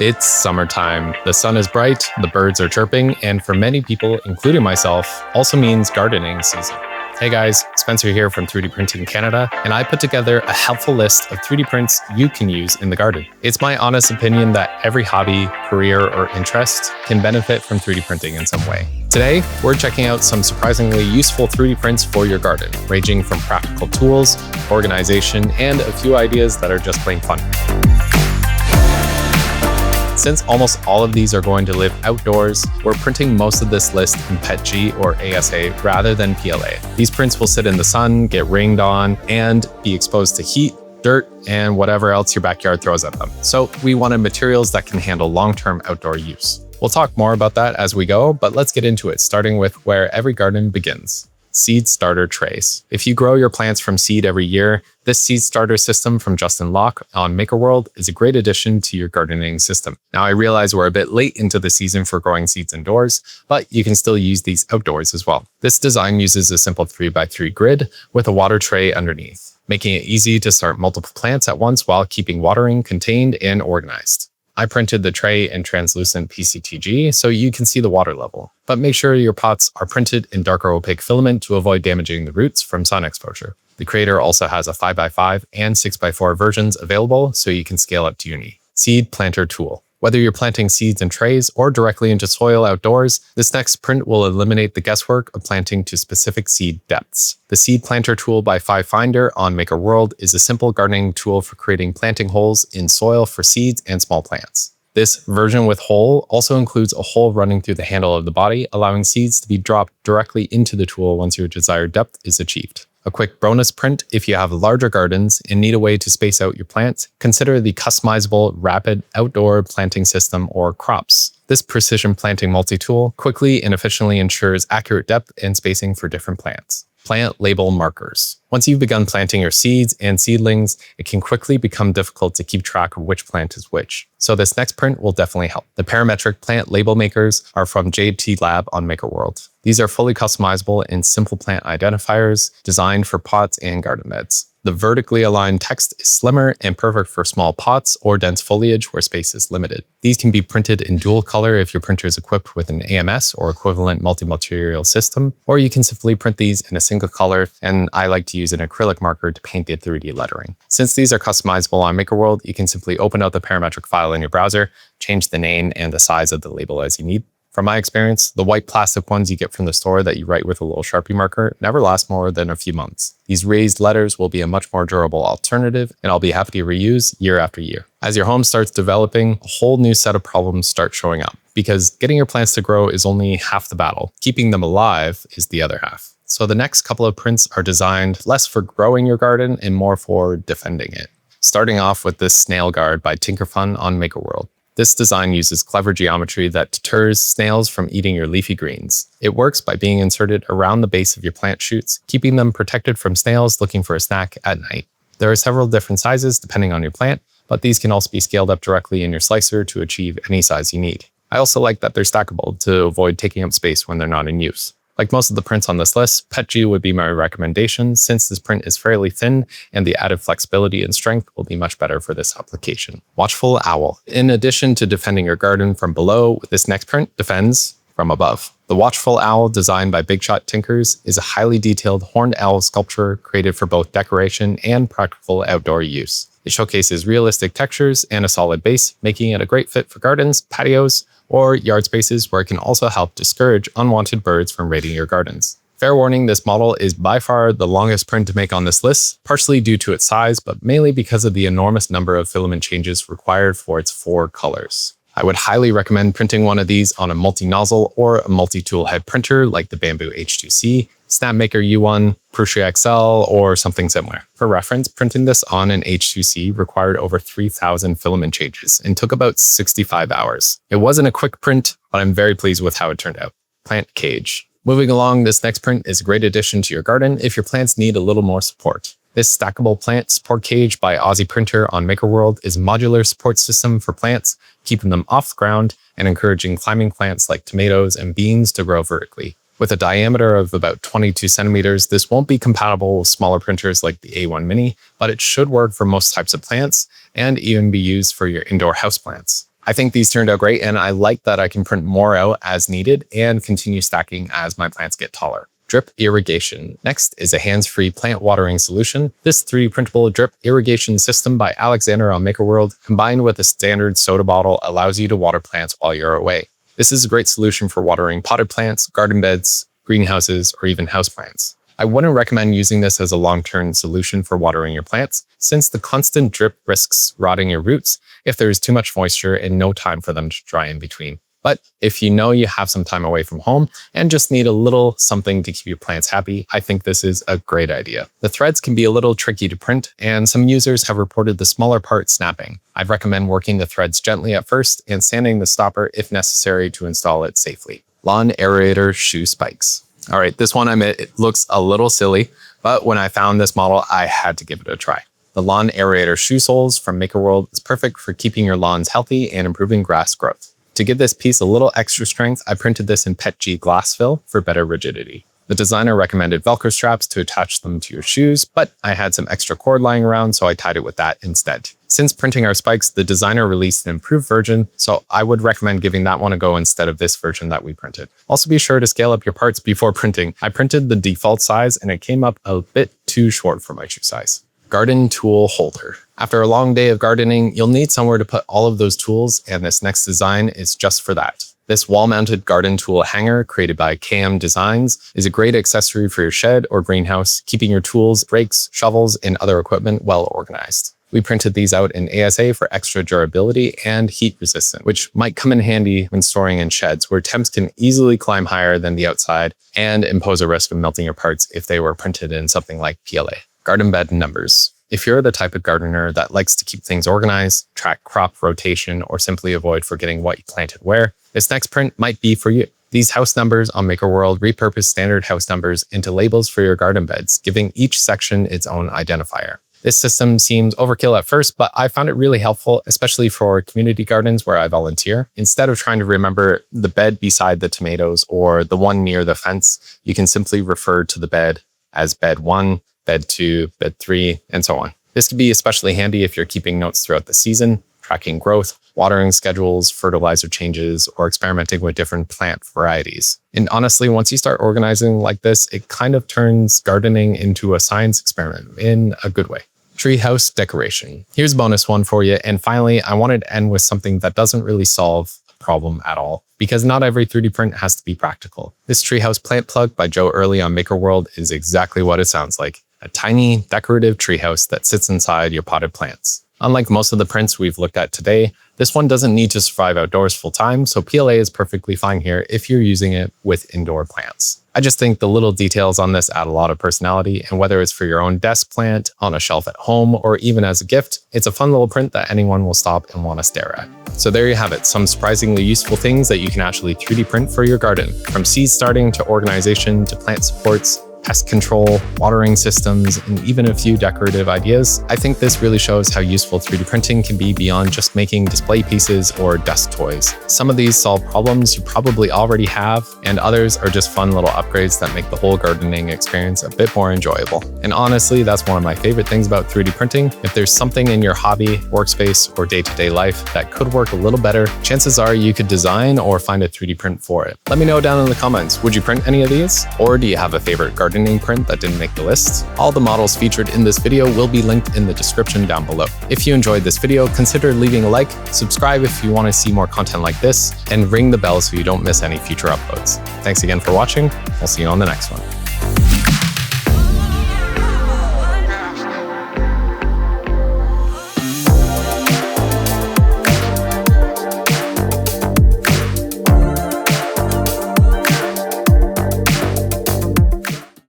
It's summertime. The sun is bright, the birds are chirping, and for many people, including myself, also means gardening season. Hey guys, Spencer here from 3D Printing Canada, and I put together a helpful list of 3D prints you can use in the garden. It's my honest opinion that every hobby, career, or interest can benefit from 3D printing in some way. Today, we're checking out some surprisingly useful 3D prints for your garden, ranging from practical tools, organization, and a few ideas that are just plain fun. Since almost all of these are going to live outdoors, we're printing most of this list in PETG or ASA rather than PLA. These prints will sit in the sun, get rained on, and be exposed to heat, dirt, and whatever else your backyard throws at them. So we wanted materials that can handle long-term outdoor use. We'll talk more about that as we go, but let's get into it, starting with where every garden begins. Seed starter trays. If you grow your plants from seed every year, this seed starter system from Justin Locke on MakerWorld is a great addition to your gardening system. Now I realize we're a bit late into the season for growing seeds indoors, but you can still use these outdoors as well. This design uses a simple 3x3 grid with a water tray underneath, making it easy to start multiple plants at once while keeping watering contained and organized. I printed the tray in translucent PCTG so you can see the water level, but make sure your pots are printed in darker opaque filament to avoid damaging the roots from sun exposure. The Creator also has a 5x5 and 6x4 versions available so you can scale up to your need. Seed planter tool. Whether you're planting seeds in trays or directly into soil outdoors, this next print will eliminate the guesswork of planting to specific seed depths. The Seed Planter Tool by 5Finder on MakerWorld is a simple gardening tool for creating planting holes in soil for seeds and small plants. This version with hole also includes a hole running through the handle of the body, allowing seeds to be dropped directly into the tool once your desired depth is achieved. A quick bonus print: if you have larger gardens and need a way to space out your plants, consider the customizable Rapid Outdoor Planting System, or CROPS. This precision planting multi-tool quickly and efficiently ensures accurate depth and spacing for different plants. Plant label markers. Once you've begun planting your seeds and seedlings, it can quickly become difficult to keep track of which plant is which. So this next print will definitely help. The parametric plant label makers are from JT Lab on MakerWorld. These are fully customizable and simple plant identifiers designed for pots and garden beds. The vertically aligned text is slimmer and perfect for small pots or dense foliage where space is limited. These can be printed in dual color if your printer is equipped with an AMS or equivalent multi-material system, or you can simply print these in a single color, and I like to use an acrylic marker to paint the 3D lettering. Since these are customizable on MakerWorld, you can simply open up the parametric file in your browser, change the name and the size of the label as you need. From my experience, the white plastic ones you get from the store that you write with a little Sharpie marker never last more than a few months. These raised letters will be a much more durable alternative, and I'll be happy to reuse year after year. As your home starts developing, a whole new set of problems start showing up, because getting your plants to grow is only half the battle. Keeping them alive is the other half. So the next couple of prints are designed less for growing your garden and more for defending it. Starting off with this Snail Guard by Tinkerfun on MakerWorld. This design uses clever geometry that deters snails from eating your leafy greens. It works by being inserted around the base of your plant shoots, keeping them protected from snails looking for a snack at night. There are several different sizes depending on your plant, but these can also be scaled up directly in your slicer to achieve any size you need. I also like that they're stackable to avoid taking up space when they're not in use. Like most of the prints on this list, PETG would be my recommendation since this print is fairly thin and the added flexibility and strength will be much better for this application. Watchful Owl. In addition to defending your garden from below, this next print defends from above. The Watchful Owl, designed by Big Shot Tinkers, is a highly detailed horned owl sculpture created for both decoration and practical outdoor use. It showcases realistic textures and a solid base, making it a great fit for gardens, patios, or yard spaces where it can also help discourage unwanted birds from raiding your gardens. Fair warning, this model is by far the longest print to make on this list, partially due to its size, but mainly because of the enormous number of filament changes required for its 4 colors. I would highly recommend printing one of these on a multi-nozzle or a multi-tool head printer like the Bamboo H2C, Snapmaker U1, Prusa XL, or something similar. For reference, printing this on an H2C required over 3,000 filament changes and took about 65 hours. It wasn't a quick print, but I'm very pleased with how it turned out. Plant cage. Moving along, this next print is a great addition to your garden if your plants need a little more support. This stackable plant support cage by Aussie Printer on MakerWorld is a modular support system for plants, keeping them off the ground and encouraging climbing plants like tomatoes and beans to grow vertically. With a diameter of about 22 centimeters, this won't be compatible with smaller printers like the A1 Mini, but it should work for most types of plants and even be used for your indoor houseplants. I think these turned out great, and I like that I can print more out as needed and continue stacking as my plants get taller. Drip irrigation. Next is a hands-free plant watering solution. This 3D printable drip irrigation system by Alexander on MakerWorld, combined with a standard soda bottle, allows you to water plants while you're away. This is a great solution for watering potted plants, garden beds, greenhouses, or even houseplants. I wouldn't recommend using this as a long-term solution for watering your plants, since the constant drip risks rotting your roots if there is too much moisture and no time for them to dry in between. But if you know you have some time away from home and just need a little something to keep your plants happy, I think this is a great idea. The threads can be a little tricky to print, and some users have reported the smaller part snapping. I'd recommend working the threads gently at first and sanding the stopper if necessary to install it safely. Lawn Aerator shoe spikes. All right, this one, I admit, it looks a little silly, but when I found this model, I had to give it a try. The Lawn Aerator shoe soles from MakerWorld is perfect for keeping your lawns healthy and improving grass growth. To give this piece a little extra strength, I printed this in PETG glass fill for better rigidity. The designer recommended Velcro straps to attach them to your shoes, but I had some extra cord lying around, so I tied it with that instead. Since printing our spikes, the designer released an improved version, so I would recommend giving that one a go instead of this version that we printed. Also be sure to scale up your parts before printing. I printed the default size and it came up a bit too short for my shoe size. Garden tool holder. After a long day of gardening, you'll need somewhere to put all of those tools, and this next design is just for that. This wall-mounted garden tool hanger, created by KM Designs, is a great accessory for your shed or greenhouse, keeping your tools, rakes, shovels, and other equipment well organized. We printed these out in ASA for extra durability and heat resistant, which might come in handy when storing in sheds where temps can easily climb higher than the outside and impose a risk of melting your parts if they were printed in something like PLA. Garden bed numbers. If you're the type of gardener that likes to keep things organized, track crop rotation, or simply avoid forgetting what you planted where, this next print might be for you. These house numbers on MakerWorld repurpose standard house numbers into labels for your garden beds, giving each section its own identifier. This system seems overkill at first, but I found it really helpful, especially for community gardens where I volunteer. Instead of trying to remember the bed beside the tomatoes or the one near the fence, you can simply refer to the bed as bed 1, bed 2, bed 3, and so on. This could be especially handy if you're keeping notes throughout the season, tracking growth, watering schedules, fertilizer changes, or experimenting with different plant varieties. And honestly, once you start organizing like this, it kind of turns gardening into a science experiment in a good way. Treehouse decoration. Here's a bonus one for you. And finally, I wanted to end with something that doesn't really solve a problem at all, because not every 3D print has to be practical. This treehouse plant plug by Joe Early on MakerWorld is exactly what it sounds like. A tiny, decorative treehouse that sits inside your potted plants. Unlike most of the prints we've looked at today, this one doesn't need to survive outdoors full time, so PLA is perfectly fine here if you're using it with indoor plants. I just think the little details on this add a lot of personality, and whether it's for your own desk plant, on a shelf at home, or even as a gift, it's a fun little print that anyone will stop and want to stare at. So there you have it, some surprisingly useful things that you can actually 3D print for your garden. From seed starting to organization to plant supports, pest control, watering systems, and even a few decorative ideas. I think this really shows how useful 3D printing can be beyond just making display pieces or desk toys. Some of these solve problems you probably already have, and others are just fun little upgrades that make the whole gardening experience a bit more enjoyable. And honestly, that's one of my favorite things about 3D printing. If there's something in your hobby, workspace, or day-to-day life that could work a little better, chances are you could design or find a 3D print for it. Let me know down in the comments, would you print any of these? Or do you have a favorite gardening print that didn't make the list? All the models featured in this video will be linked in the description down below. If you enjoyed this video, consider leaving a like, subscribe if you want to see more content like this, and ring the bell so you don't miss any future uploads. Thanks again for watching. I'll see you on the next one.